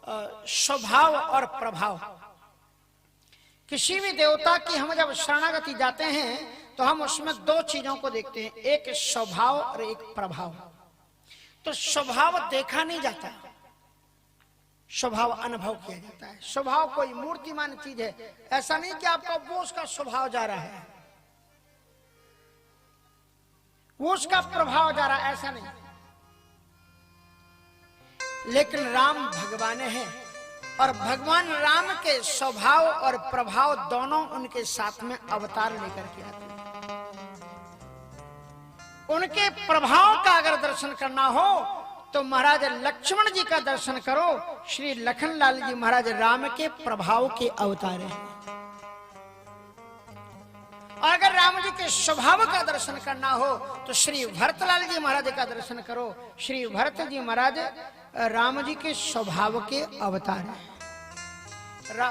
स्वभाव और प्रभाव। किसी भी देवता की हम जब शरणागति जाते हैं तो हम उसमें दो चीजों को देखते हैं, एक स्वभाव और एक प्रभाव। तो स्वभाव देखा नहीं जाता, स्वभाव अनुभव किया जाता है। स्वभाव कोई मूर्तिमान चीज है, ऐसा नहीं कि आपका वो उसका स्वभाव जा रहा है, वो उसका प्रभाव जा रहा है, ऐसा नहीं। लेकिन राम भगवान है और भगवान राम के स्वभाव और प्रभाव दोनों उनके साथ में अवतार लेकर के आते हैं। उनके प्रभाव का अगर दर्शन करना हो तो महाराज लक्ष्मण जी का दर्शन करो। श्री लखनलाल जी महाराज राम के प्रभाव के अवतार हैं। और अगर राम जी के स्वभाव का दर्शन करना हो तो श्री भरतलाल जी महाराज का दर्शन करो। श्री भरत जी महाराज राम जी के स्वभाव के अवतार हैं।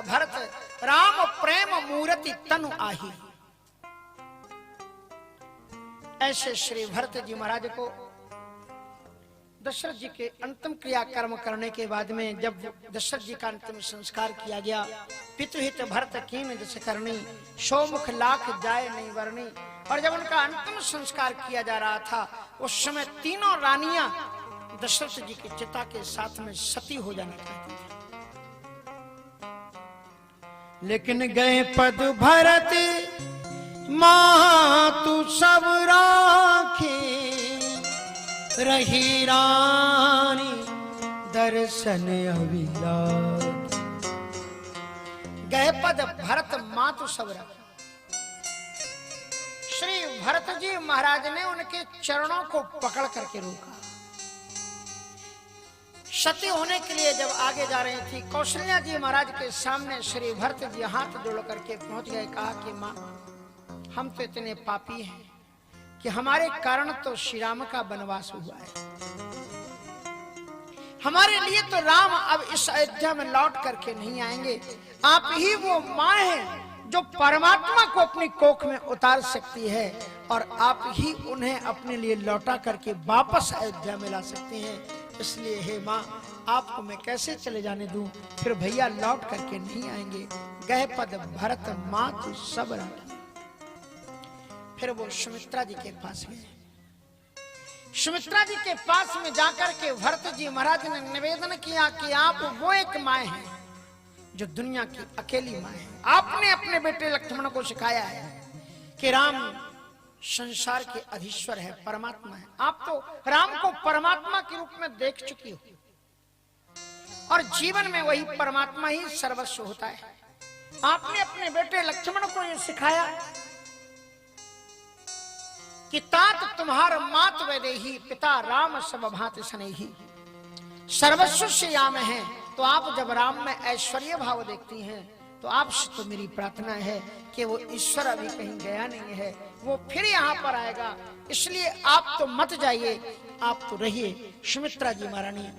भरत राम प्रेम मूर्ति तनु आही। ऐसे श्री भरत जी महाराज को दशरथ जी के अंतिम क्रियाकर्म करने के बाद में जब दशरथ जी का अंतिम संस्कार किया गया, पितुहित भरत कीन जस करनी, सौ मुख लाख जाए नहीं वरनी। और जब उनका अंतिम संस्कार किया जा रहा था उस समय तीनों रानियां दशरथ जी की चिता के साथ में सती हो जाना चाहती थी, लेकिन गए पद भरत मातु सब राखी, रही रानी दर्शन अविलास। गए पद भरत मातु सब राखी। श्री भरत जी महाराज ने उनके चरणों को पकड़ करके रोका। सती होने के लिए जब आगे जा रही थी, कौशल्या जी महाराज के सामने श्री भरत जी हाथ जोड़ करके पहुंच गए। कहा कि मां, हम तो इतने पापी हैं कि हमारे कारण तो श्री राम का वनवास हुआ है। हमारे लिए तो राम अब इस अयोध्या में लौट करके नहीं आएंगे। आप ही वो मां हैं जो परमात्मा को अपनी कोख में उतार सकती है और आप ही उन्हें अपने लिए लौटा करके वापस अयोध्या में ला सकते हैं। इसलिए हे मां, आपको मैं कैसे चले जाने दूं, फिर भैया लौट करके नहीं आएंगे। गए पद भरत मातु सब राखी। फिर वो सुमित्रा जी के पास गए। सुमित्रा जी के पास में जाकर के भरत जी महाराज ने निवेदन किया कि आप वो एक मां हैं जो दुनिया की अकेली मां है। आपने अपने बेटे लक्ष्मण को सिखाया है कि राम संसार के अधीश्वर है, परमात्मा है। आप तो राम को परमात्मा के रूप में देख चुकी हो और जीवन में वही परमात्मा ही सर्वस्व होता है। आपने अपने बेटे लक्ष्मण को यह सिखाया कि तात तुम्हार मात वैदेही, पिता राम सब भांति स्नेही। सर्वस्व से याम है। तो आप जब राम में ऐश्वर्य भाव देखती हैं तो आपसे तो मेरी प्रार्थना है कि वो ईश्वर अभी कहीं गया नहीं है, वो फिर यहाँ पर आएगा। इसलिए आप तो मत जाइए, आप तो रहिए। सुमित्रा जी महारानी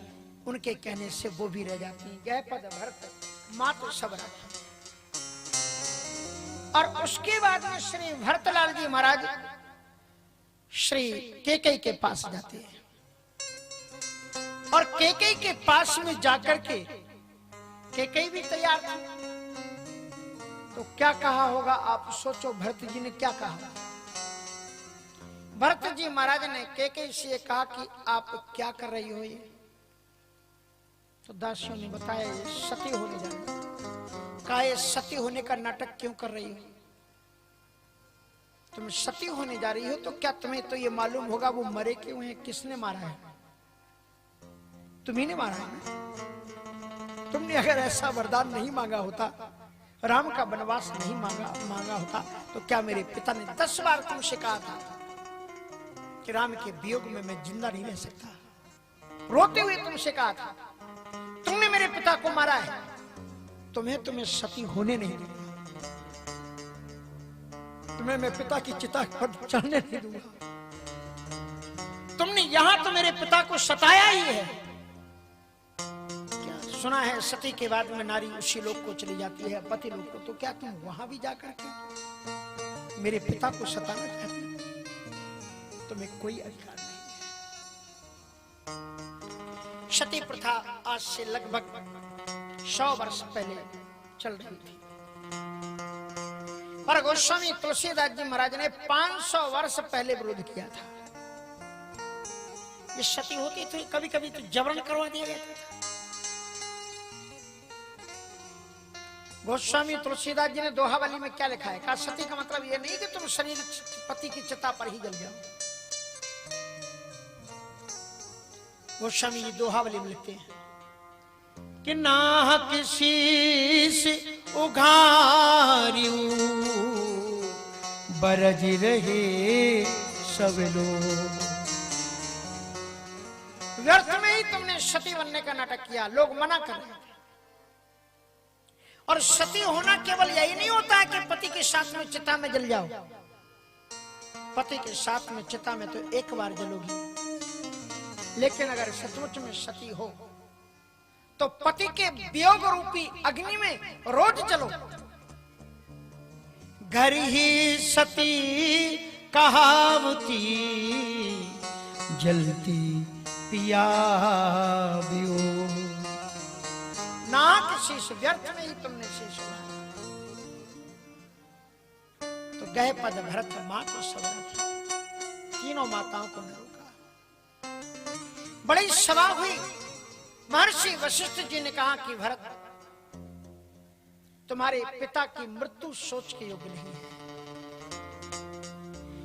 उनके कहने से वो भी रह जाती। गए पद भरत मातु सब राखी। और उसके बाद में श्री भरतलाल जी महाराज श्री केकई के पास जाते हैं और केकई के पास में जाकर के केकई भी तैयार थी। तो क्या कहा होगा आप सोचो, भरत जी ने क्या कहा। भरत जी महाराज ने केकई से कहा कि आप क्या कर रही हो। ये तो दासियों ने बताया ये सती होने जा रही। कहा ये सती होने का नाटक क्यों कर रही हो। तुम सती होने जा रही हो तो क्या तुम्हें तो ये मालूम होगा वो मरे क्यों हैं, किसने मारा है। तुम्ही ने मारा है ना। तुमने अगर ऐसा वरदान नहीं मांगा होता, राम का वनवास नहीं मांगा होता तो क्या मेरे पिता ने 10 बार तुमसे कहा था कि राम के वियोग में मैं जिंदा नहीं रह सकता। रोते हुए तुमसे कहा था, तुमने मेरे पिता को मारा है, तुम्हें सती होने नहीं दूंगा, तुम्हें मैं पिता की चिता पर चढ़ने नहीं दूंगा। तुमने यहां तो मेरे पिता को सताया ही है। क्या सुना है सती के बाद में नारी उसी लोक को चली जाती है, पति लोक को। तो क्या तुम वहां भी जाकर के मेरे पिता को सताना चाहती हो। तुम्हें कोई अधिकार नहीं है। सती प्रथा आज से लगभग 100 वर्ष पहले चल रही थी। पर गोस्वामी तुलसीदास जी महाराज ने 500 वर्ष पहले विरोध किया था। ये सती होती थी, कभी कभी तो जबरन करवा दिया गया था। गोस्वामी तुलसीदास जी ने दोहावली में क्या लिखा है? कहा सती का मतलब ये नहीं कि तुम शरीर पति की चिता पर ही जल जाओ। गोस्वामी जी दोहावली में लिखते हैं कि नाहक शीश उघारियू बरज रहे सब लोग। व्यर्थ में ही तुमने सती बनने का नाटक किया, लोग मना कर रहे थे। और सती होना केवल यही नहीं होता है कि पति के साथ में चिता में जल जाओ। पति के साथ में चिता में तो एक बार जलोगी, लेकिन अगर सचमुच में सती हो तो पति के वियोग रूपी अग्नि में रोज जलो। घर ही सती कहावती जलती पिया वियोग। नाक शीश व्यर्थ में ही तुमने शीश उड़ाया। तो गए पद भरत मां को सवरा, तीनों माताओं को न रोका। बड़ी सभा हुई। महर्षि वशिष्ठ जी ने कहा कि भरत, तुम्हारे पिता की मृत्यु सोच के योग्य नहीं है।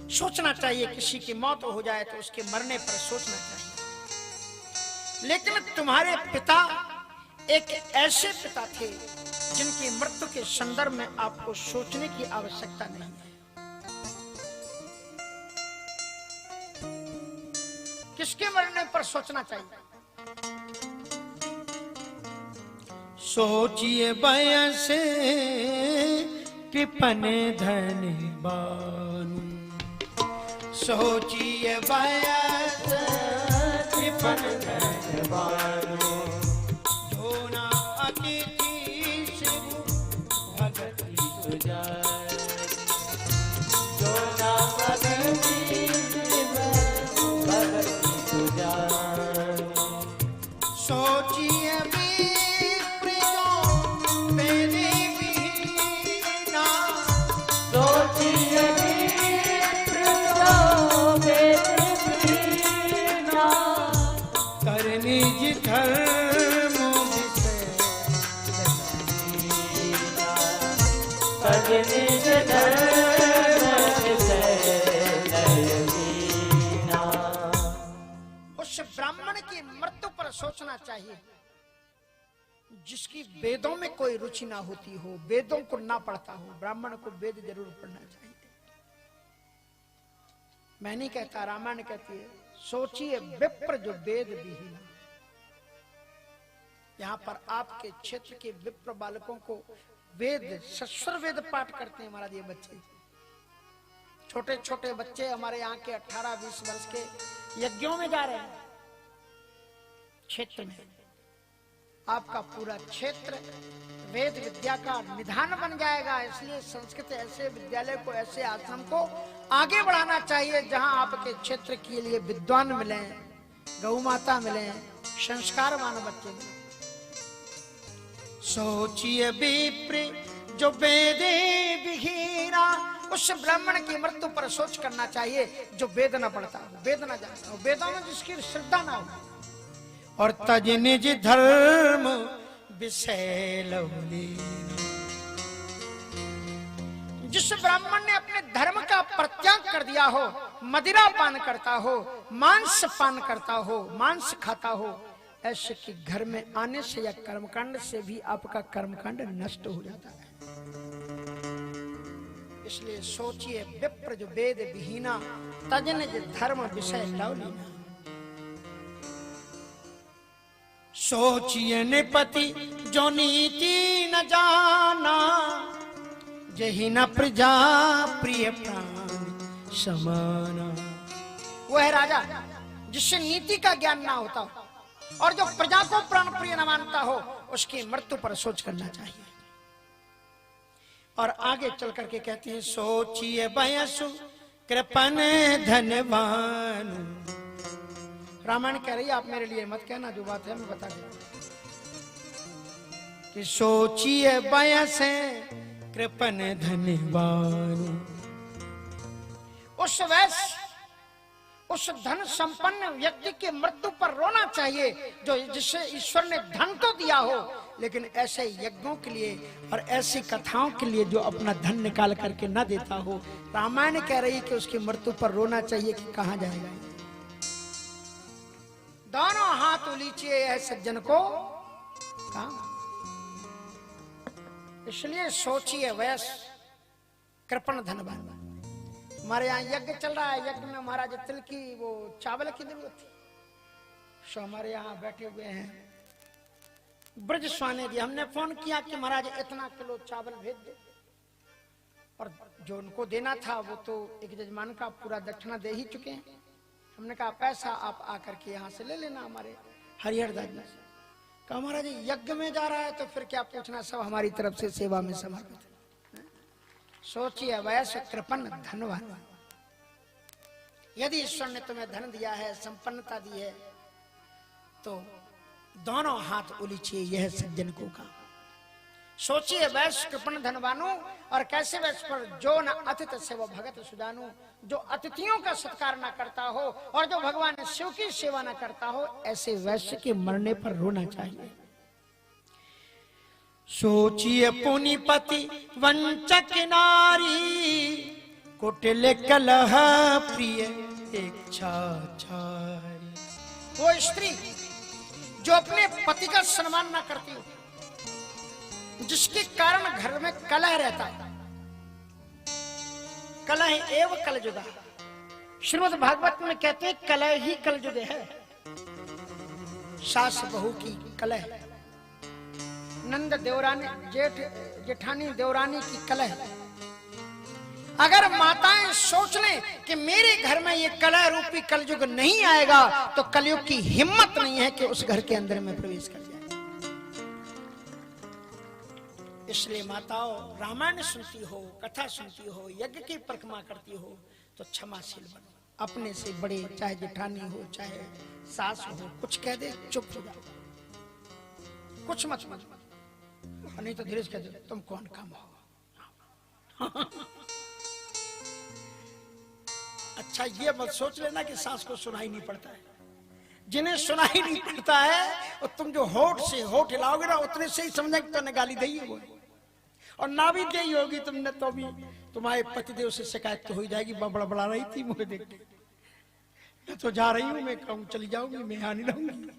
सोचना चाहिए, किसी की मौत हो जाए तो उसके मरने पर सोचना चाहिए। लेकिन तुम्हारे पिता एक ऐसे पिता थे जिनकी मृत्यु के संदर्भ में आपको सोचने की आवश्यकता नहीं है। किसके मरने पर सोचना चाहिए? सोचिए बयस कृपन धनवान, सोचिए बयस कृपन धनवान, जो ना अतिथि शिव भगति सुजाय, जो ना अतिथि शिव भगति सुजाय। सोचिए उस ब्राह्मण की मृत्यु पर सोचना चाहिए जिसकी वेदों में कोई रुचि ना होती हो, वेदों को ना पढ़ता हो। ब्राह्मण को वेद जरूर पढ़ना चाहिए। मैं नहीं कहता, रामायण कहती है सोचिए विप्र जो वेद विहीन। यहां पर आपके क्षेत्र के विप्र बालकों को वेद, सस्वर वेद पाठ करते हैं महाराज। ये बच्चे, छोटे छोटे बच्चे हमारे यहाँ के 18-20 वर्ष के यज्ञों में जा रहे हैं। क्षेत्र में आपका पूरा क्षेत्र वेद विद्या का निधान बन जाएगा। इसलिए संस्कृत ऐसे विद्यालय को, ऐसे आश्रम को आगे बढ़ाना चाहिए जहां आपके क्षेत्र के लिए विद्वान मिले, गौ माता मिले, संस्कारवान बच्चे मिले। सोचिए विप्र जो वेदे विहीना, उस ब्राह्मण की मृत्यु पर सोच करना चाहिए जो वेद न पढ़ता हो, वेद न जानता हो, वेदों में जिसकी श्रद्धा ना हो। और तज निज धर्म विषय लवलीन, जिस ब्राह्मण ने अपने धर्म का परित्याग कर दिया हो, मदिरा पान करता हो, मांस पान करता हो, मांस खाता हो, ऐसे कि घर में आने से या कर्मकांड से भी आपका कर्मकांड नष्ट हो जाता है। इसलिए सोचिए विप्र जो वेद विहीना, तजन जो धर्म विषय लवलीना। सोचिए निपति जो नीति न जाना, जही न प्रजा प्रिय प्राण समाना। वो है राजा जिससे नीति का ज्ञान ना होता हो और जो प्रजा को प्राण प्रिय न मानता हो, उसकी मृत्यु पर सोच करना चाहिए। और आगे चल करके कहते हैं सोचिए बयसु कृपन धनवान, रामायण कह रही है आप मेरे लिए मत कहना, जो बात है मैं बता दूं कि सोचिए बयसे कृपन धनवान। उस वैश्य, उस धन संपन्न व्यक्ति की मृत्यु पर रोना चाहिए जो जिसे ईश्वर ने धन तो दिया हो, लेकिन ऐसे यज्ञों के लिए और ऐसी कथाओं के लिए जो अपना धन निकाल करके न देता हो। रामायण कह रही कि उसकी मृत्यु पर रोना चाहिए कि कहां जाएगा। दोनों हाथ उलीचिए यह सज्जन को काम। इसलिए सोचिए वैश्य कृपण धनवान। हमारे यहाँ यज्ञ चल रहा है, यज्ञ में महाराज तिल की वो चावल की जरूरत थी, सो हमारे यहाँ बैठे हुए हैं ब्रज स्वामी जी। हमने फोन किया कि महाराज इतना किलो चावल भेज दे, और जो उनको देना था वो तो एक जजमान का पूरा दक्षिणा दे ही चुके हैं। हमने कहा पैसा आप आकर के यहाँ से ले लेना हमारे हरिहर दास से। कहा महाराज यज्ञ में जा रहा है तो फिर क्या पूछना, सब हमारी तरफ से सेवा में समर्पित है। सोचिए वैश्य कृपण धनवान। यदि ईश्वर ने तुम्हें धन दिया है, संपन्नता दी है, तो दोनों हाथ उलीचिए यह सज्जन को काम। सोचिए वैश्य कृपण धनवानु। और कैसे वैश्य पर जो न अतिथि से वो भगत सुजानु, जो अतिथियों का सत्कार न करता हो और जो भगवान शिव की सेवा न करता हो, ऐसे वैश्य के मरने पर रोना चाहिए। सोचिए पुनिपति वंचक नारी, कुटिल कलह प्रिय इच्छाचारी। वो स्त्री जो अपने पति का सम्मान ना करती हो, जिसके कारण घर में कलह रहता है। कलह एवं कलजुगा। श्रीमद् भागवत में कहते हैं कलह ही कलजुग है। सास बहू की कलह, नंद देवरानी जेठानी देवरानी की कलह। अगर माताएं सोच लें कि मेरे घर में ये कलह रूपी कलयुग नहीं आएगा, तो कलयुग की हिम्मत नहीं है कि उस घर के अंदर में प्रवेश कर जाए। इसलिए माताओं, रामायण सुनती हो, कथा सुनती हो, यज्ञ की परिक्रमा करती हो, तो क्षमाशील बनो। अपने से बड़े, चाहे जेठानी हो चाहे सास हो, कुछ कह दे चुप हो जाओ, कुछ मत मत नहीं तो धीरे से कह दे तुम कौन काम हो। अच्छा ये मत सोच लेना कि सास को सुनाई नहीं पड़ता है। जिन्हें सुनाई नहीं पड़ता है और तुम जो होठ से होठ हिलाओगे ना, उतने से ही समझे कि तुमने गाली दी है वो, और ना भी दी होगी तुमने तो भी तुम्हारे पतिदेव से शिकायत तो हो ही जाएगी। बड़ा रही थी मुझे देख के, मैं तो जा रही हूँ, मैं कहूँ चली जाऊंगी, मैं यहाँ नहीं रहूंगी।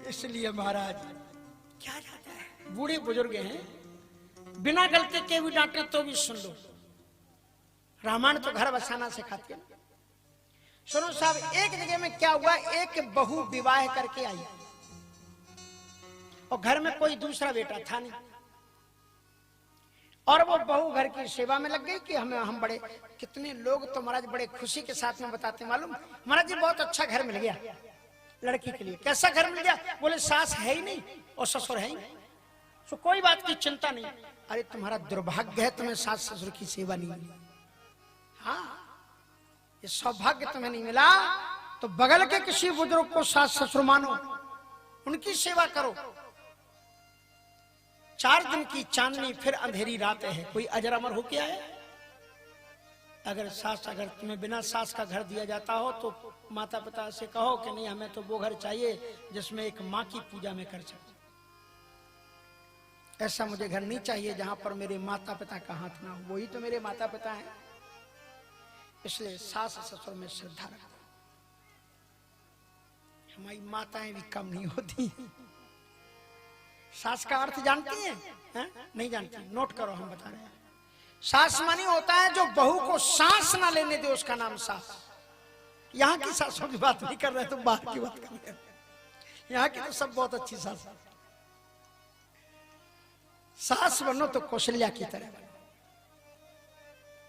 इसलिए महाराज क्या जाता है, बूढ़े बुजुर्ग हैं, बिना गलती के भी डांटे तो भी सुन लो। रामायण तो घर बसाना सिखाती है। सुनो साहब, एक जगह में क्या हुआ, एक बहू विवाह करके आई और घर में कोई दूसरा बेटा था नहीं, और वो बहू घर की सेवा में लग गई कि हम बड़े, कितने लोग तो महाराज बड़े खुशी के साथ में बताते, मालूम महाराज जी बहुत अच्छा घर मिल गया लड़की के लिए। कैसा घर मिल गया? बोले सास है ही नहीं और ससुर है ही नहीं, तो कोई बात की चिंता नहीं। अरे तुम्हारा दुर्भाग्य है, तुम्हें सास ससुर की सेवा नहीं मिली। हाँ, ये सौभाग्य तुम्हें नहीं मिला तो बगल के किसी बुजुर्ग को सास ससुर मानो, उनकी सेवा करो। 4 दिन की चांदनी फिर अंधेरी रात है, कोई अजर अमर होके आया? अगर तुम्हें बिना सास का घर दिया जाता हो तो माता पिता से कहो कि नहीं, हमें तो वो घर चाहिए जिसमें एक माँ की पूजा में कर सके। ऐसा मुझे घर नहीं चाहिए जहां पर मेरे माता पिता का हाथ ना हो, वही तो मेरे माता पिता हैं। इसलिए सास ससुर में श्रद्धा रखो। हमारी माताएं भी कम नहीं होती। सास का अर्थ जानती हैं? नहीं जानती? नोट करो, हम बता रहे हैं। सास मानी होता है जो बहू को सांस ना लेने दे, उसका नाम सास। यहाँ की सासों की बात नहीं कर रहे, तुम बाहर की बात कर रहे हो। यहाँ की तो सब बहुत अच्छी सास। सास बनो तो कौशल्या की तरह बनो।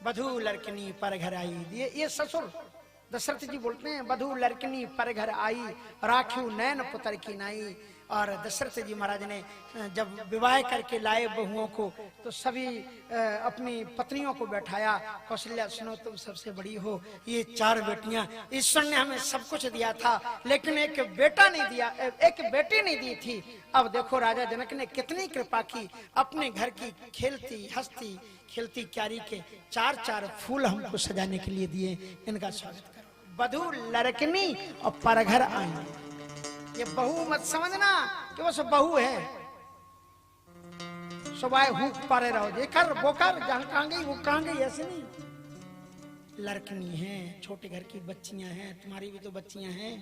बधू लड़कनी पर घर आई, ये ससुर दशरथ जी बोलते हैं, बधू लड़कनी पर घर आई, राखू नैन पुत्र की नाई। और दशरथ जी महाराज ने जब विवाह करके लाए बहुओं को तो सभी अपनी पत्नियों को बैठाया। कौशल्या सुनो, तुम सबसे बड़ी हो, ये 4 बेटियां, ईश्वर ने हमें सब कुछ दिया था लेकिन एक बेटा नहीं दिया, एक बेटी नहीं दी थी। अब देखो राजा जनक ने कितनी कृपा की, अपने घर की खेलती हंसती खिलती क्यारी के 4 फूल हमको सजाने के लिए दिए। इनका स्वागत करो। बधू लड़कनी और परघर आई। ये बहू मत समझना कि वो सब बहू है, सुबह हुक पारे रहो, ये कर वो कर, जहां कहां गई वो कहां गई, ऐसे नहीं। लड़कनी है, छोटे घर की बच्चियां हैं, तुम्हारी भी तो बच्चियां हैं।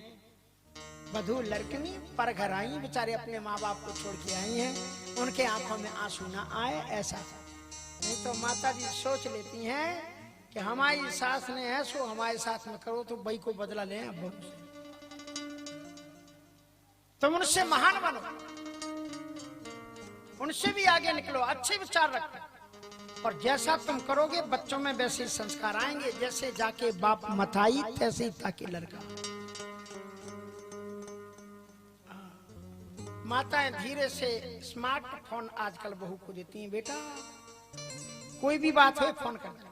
बधू लड़कनी परघर आई, बेचारे अपने माँ बाप को छोड़ के आई हैं, उनके आंखों में आंसू ना आए ऐसा। नहीं तो माता जी सोच लेती हैं कि हमारी सास ने है सो हमारे साथ में करो, तो बई को बदला लें। अब तुम उनसे महान बनो, उनसे भी आगे निकलो, अच्छे विचार रखो, और जैसा तुम करोगे बच्चों में वैसे संस्कार आएंगे। जैसे जाके बाप मथाई तैसे ताकि लड़का। माताएं धीरे से स्मार्टफोन आजकल बहू को देती हैं, बेटा कोई भी बात हो फोन करना।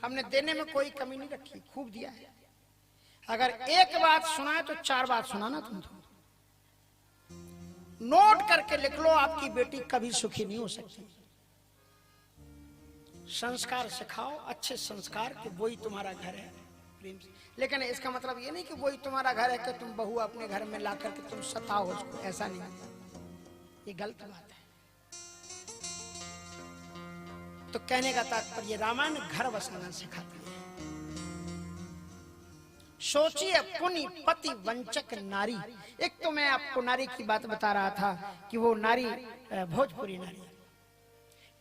हमने देने में कोई कमी नहीं रखी, खूब दिया है। अगर एक बात सुनाए तो 4 बात सुनाना तुम तो। नोट करके लिख लो, आपकी बेटी कभी सुखी नहीं हो सकती। संस्कार सिखाओ, अच्छे संस्कार, कि वही तुम्हारा घर है प्रेम से। लेकिन इसका मतलब ये नहीं कि वही तुम्हारा घर है कि तुम बहू अपने घर में ला करके तुम सताओ उसको, ऐसा नहीं, ये गलत बात है। तो कहने का तात्पर्य रामायण घर बसाना सिखाती है। सोचिए पुनि पति वंचक नारी। एक तो मैं आपको नारी की बात बता रहा था कि वो नारी भोजपुरी नारी।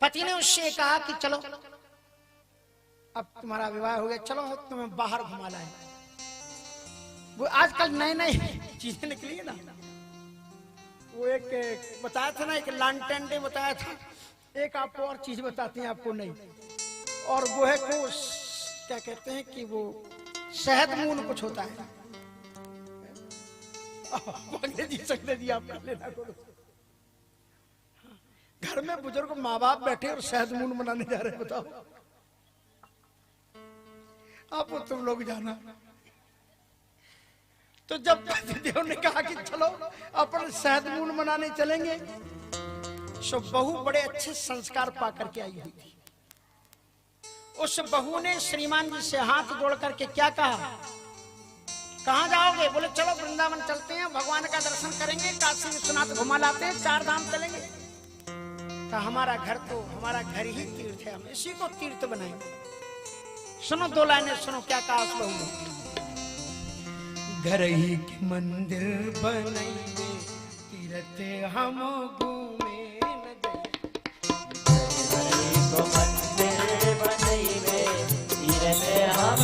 पति ने उससे कहा कि चलो अब तुम्हारा विवाह हो गया, चलो तुम्हें बाहर घुमा लाए। वो आजकल नए नए चीजें निकली है ना, वो एक बताया था ना, एक लालटेन डे बताया था, एक आपको और चीज बताती हैं आपको नहीं, और वो है को क्या कहते हैं कि वो शहद मून कुछ होता है। अंग्रेजी अंग्रेजी आप कर लेना करो। घर में बुजुर्ग माँ बाप बैठे और शहद मून बनाने जा रहे हैं, बताओ आप तुम लोग जाना। तो जब देव ने कहा कि चलो अपन शहद मून बनाने चलेंगे, सो बहू बड़े अच्छे संस्कार पा करके आई हुई थी। उस बहू ने श्रीमान जी से हाथ जोड़ करके क्या कहा, कहाँ जाओगे? बोले चलो वृंदावन चलते हैं, भगवान का दर्शन करेंगे, काशी विश्वनाथ घुमा लाते हैं, 4 धाम चलेंगे। तो हमारा घर तो हमारा घर ही तीर्थ है, हम इसी को तीर्थ बनाएंगे। सुनो 2 लाइनें सुनो क्या कहा उस बहू ने। घर ही के मंदिर बनाएंगे, तीर्थ हम घूमे न जाए। मंदिर बनाएंगे, तीर्थ हम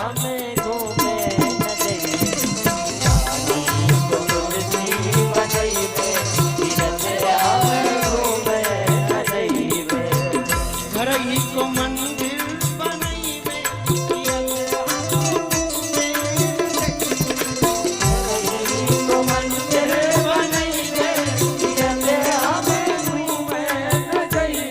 हमें घूमे न जाइए, हमें घूमे न जाइए। घर ही को मंदिर बनाइए, को मंदिर बनाइए, हमें घूमे न जाइए।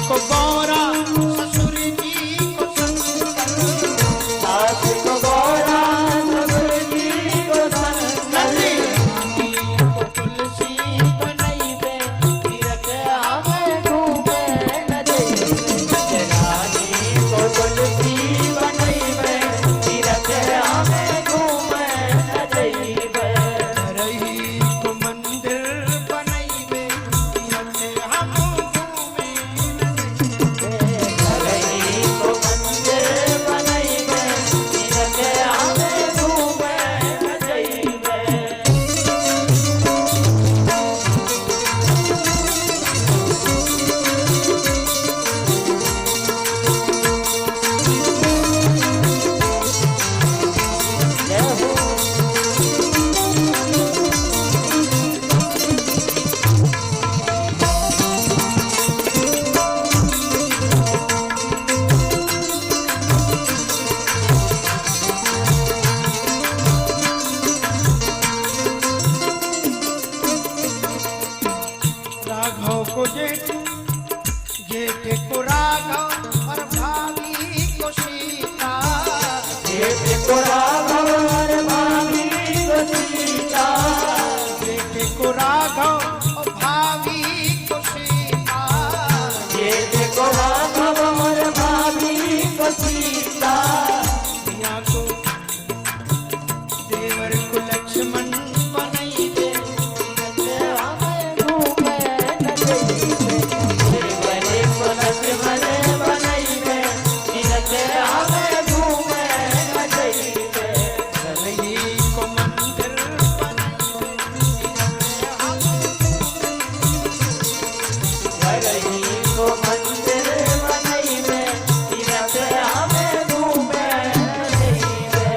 को गौरा ससुर जी को शंकर, सास को गौरा ससुर जी को शंकर, को तुलसी बनैबे तीरथ आवे घूमे न जइबे, रानी को तुलसी बनैबे तीरथ आवे घूमे न जइबे, रही को मंदिर बनैबे तीरथ हम घूमे रही को मंदिर बनैबे तीरथ आवे घूमे न जइबे। जय हो राघव को जेठ, जेठ को राघव और भाभी को सीता, जेठ को राघव और भाभी को सीता, जेठ को राघव और भाभी को सीता, जेठ को राघव और भाभी को सीता, मिया को देवर को लक्ष्मण बनैबे तीरथ आवे घूमे न जइबे, देवरे को लक्ष्मण बनैबे तीरथ आवे घूमे न जइबे, रही को मंदिर बनैबे तीरथ आवे रही को मंदिर बनैबे तीरथ आवे घूमे न जइबे।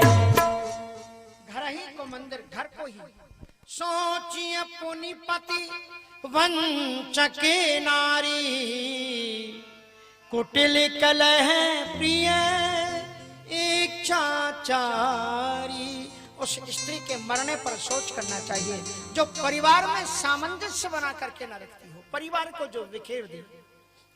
घर ही को मंदिर, घर को ही सोचिए पुनि पति वंचके नारी, कुटिल कलह प्रिय इच्छाचारी। उस स्त्री के मरने पर सोच करना चाहिए जो परिवार में सामंजस्य बना करके न रखती हो, परिवार को जो बिखेर दी।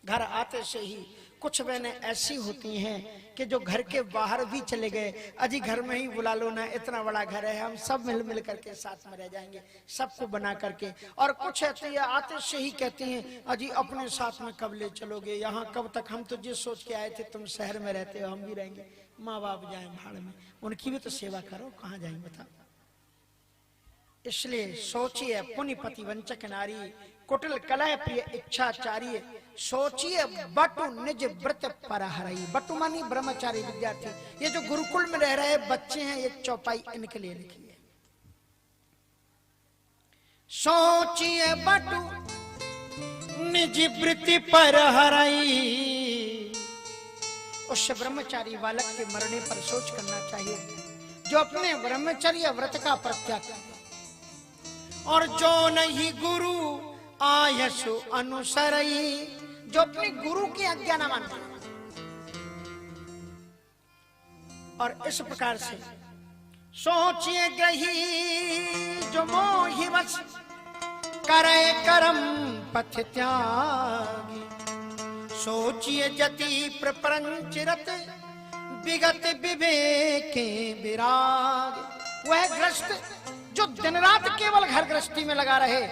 घर आते से ही कुछ बहनें ऐसी होती हैं कि जो घर के बाहर भी चले गए, अजी घर में ही बुला लो ना, इतना बड़ा घर है, हम सब मिल मिल करके साथ में रह जाएंगे, सबको बना करके। और कुछ ऐसी आते से ही कहती हैं अजी अपने साथ में कब ले चलोगे, यहाँ कब तक, हम तो जिस सोच के आए थे तुम शहर में रहते हो, हम भी रहेंगे, माँ बाप जाए भाड़ में, उनकी भी तो सेवा करो, कहाँ जाएंगे बताओ। इसलिए सोचिए पुनिपति वंचक नारी, कुटिल कलह प्रिय इच्छाचारी, सोचिए बटु निज व्रत पर हरई। बटु मानी ब्रह्मचारी विद्यार्थी, ये जो गुरुकुल में रह रहे बच्चे हैं, एक चौपाई इनके लिए लिखी है। सोचिए बटु निज वृत्ति पर हरई, उस ब्रह्मचारी बालक के मरने पर सोच करना चाहिए जो अपने ब्रह्मचर्य व्रत का परित्याग करे, और जो नहीं गुरु आयसु अनुसरई, जो अपने गुरु की आज्ञा न मानता। और इस प्रकार से सोचिए ग्रही जो मोहि वश, करे कर्म पथ त्यागी। सोचिए जति प्रपंचरत, विगत विवेक विराग। वह ग्रस्त जो दिन रात केवल घर गृहस्थी में लगा रहे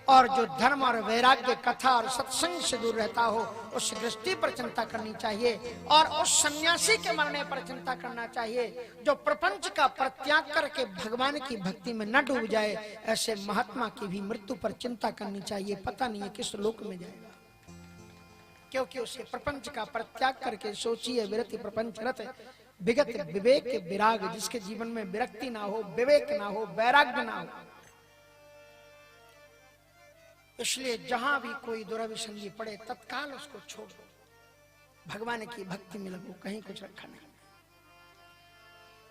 और जो धर्म और वैराग्य कथा और सत्संग से दूर रहता हो, उस गृहस्थी पर चिंता करनी चाहिए। और उस सन्यासी के मरने पर चिंता करना चाहिए जो प्रपंच का परित्याग करके भगवान की भक्ति में न डूब जाए। ऐसे महात्मा की भी मृत्यु पर चिंता करनी चाहिए, पता नहीं है किस लोक में जाएगा, क्योंकि उसे प्रपंच का परित्याग करके सोचिए विरति प्रपंच रत, विगत विवेक विराग। जिसके जीवन में विरक्ति ना हो, विवेक ना हो, वैराग्य ना हो। इसलिए जहां भी कोई दुराभिसंगी पड़े तत्काल उसको छोड़ दो, भगवान की भक्ति में लगो, कहीं कुछ रखा नहीं।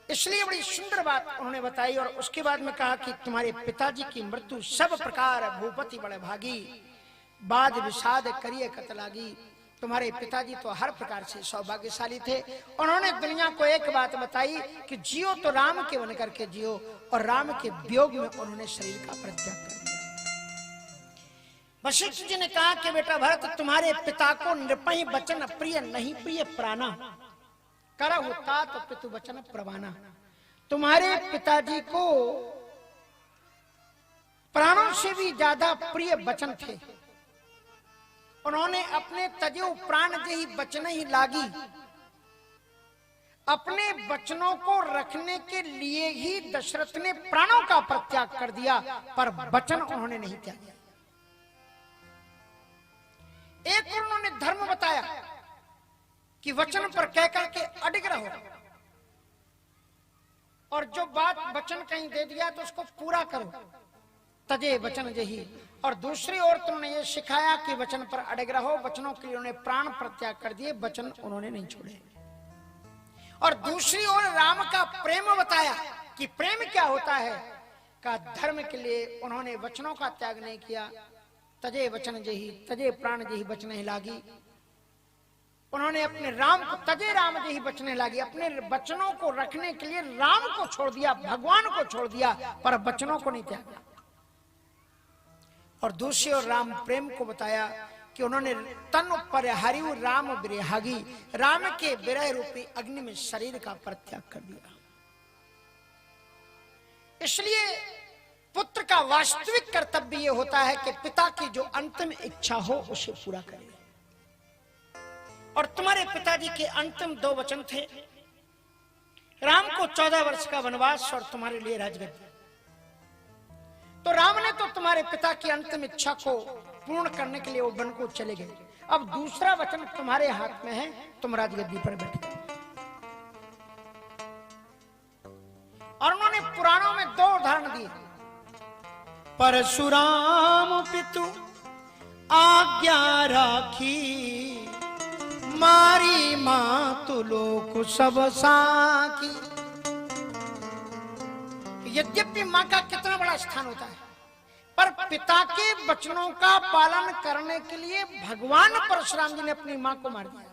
इसलिए बड़ी सुंदर बात उन्होंने बताई। और उसके बाद में कहा कि तुम्हारे पिताजी की मृत्यु सब प्रकार भूपति बड़े भागी, बाद विषाद करिए कतलागी। तुम्हारे पिताजी तो हर प्रकार से सौभाग्यशाली थे। उन्होंने दुनिया को एक बात बताई कि जियो तो राम के बन करके जियो, और राम के वियोग में उन्होंने शरीर का परित्याग कर दिया। वशिष्ठ जी ने कहा कि बेटा भरत, तुम्हारे पिता को नृपहि वचन प्रिय नहीं प्रिय प्राणा, करहु तात पितु वचन प्रवाना। तुम्हारे पिताजी को प्राणों से भी ज्यादा प्रिय वचन थे। उन्होंने अपने तजो प्राण जेहि वचन ही लागी, अपने वचनों को रखने के लिए ही दशरथ ने प्राणों का परित्याग कर दिया, पर वचन उन्होंने नहीं त्यागा। एक उन्होंने धर्म बताया कि वचन पर कह करके अडिग रहो, और जो बात वचन कहीं दे दिया तो उसको पूरा करो, तजे वचन जही। और दूसरी ओर तो उन्होंने ये सिखाया कि वचन पर अडिग रहो, वचनों के लिए उन्होंने प्राण परित्याग कर दिए, वचन उन्होंने नहीं छोड़े। और दूसरी ओर राम का प्रेम बताया कि प्रेम क्या होता है, का धर्म के लिए उन्होंने वचनों का त्याग नहीं किया, तजे वचन जही, तजे प्राण जही वचन ही लागी। उन्होंने अपने राम को तजे राम जही वचन लागी, अपने वचनों को रखने के लिए राम को छोड़ दिया, भगवान को छोड़ दिया, पर वचनों को नहीं त्यागा। और दूसरी ओर राम प्रेम को बताया कि उन्होंने तन पर हरिव राम विरहागी, राम के विरह रूपी अग्नि में शरीर का परित्याग कर दिया। इसलिए पुत्र का वास्तविक कर्तव्य यह होता है कि पिता की जो अंतिम इच्छा हो उसे पूरा करे। और तुम्हारे पिताजी के अंतिम 2 वचन थे, राम को 14 वर्ष का वनवास और तुम्हारे लिए राजगद्दी। तो राम ने तो तुम्हारे पिता की अंतिम इच्छा को पूर्ण करने के लिए वो वन को चले गए। अब दूसरा वचन तुम्हारे हाथ में है, तुम राजगद्दी पर बैठे। और उन्होंने पुराणों में 2 उदाहरण दिए। परशुराम पितु आज्ञा राखी, मारी मातु लोक सब साखी। यद्यपि मां का कितना बड़ा स्थान होता है, पर पिता के वचनों का पालन करने के लिए भगवान परशुराम जी ने अपनी मां को मार दिया।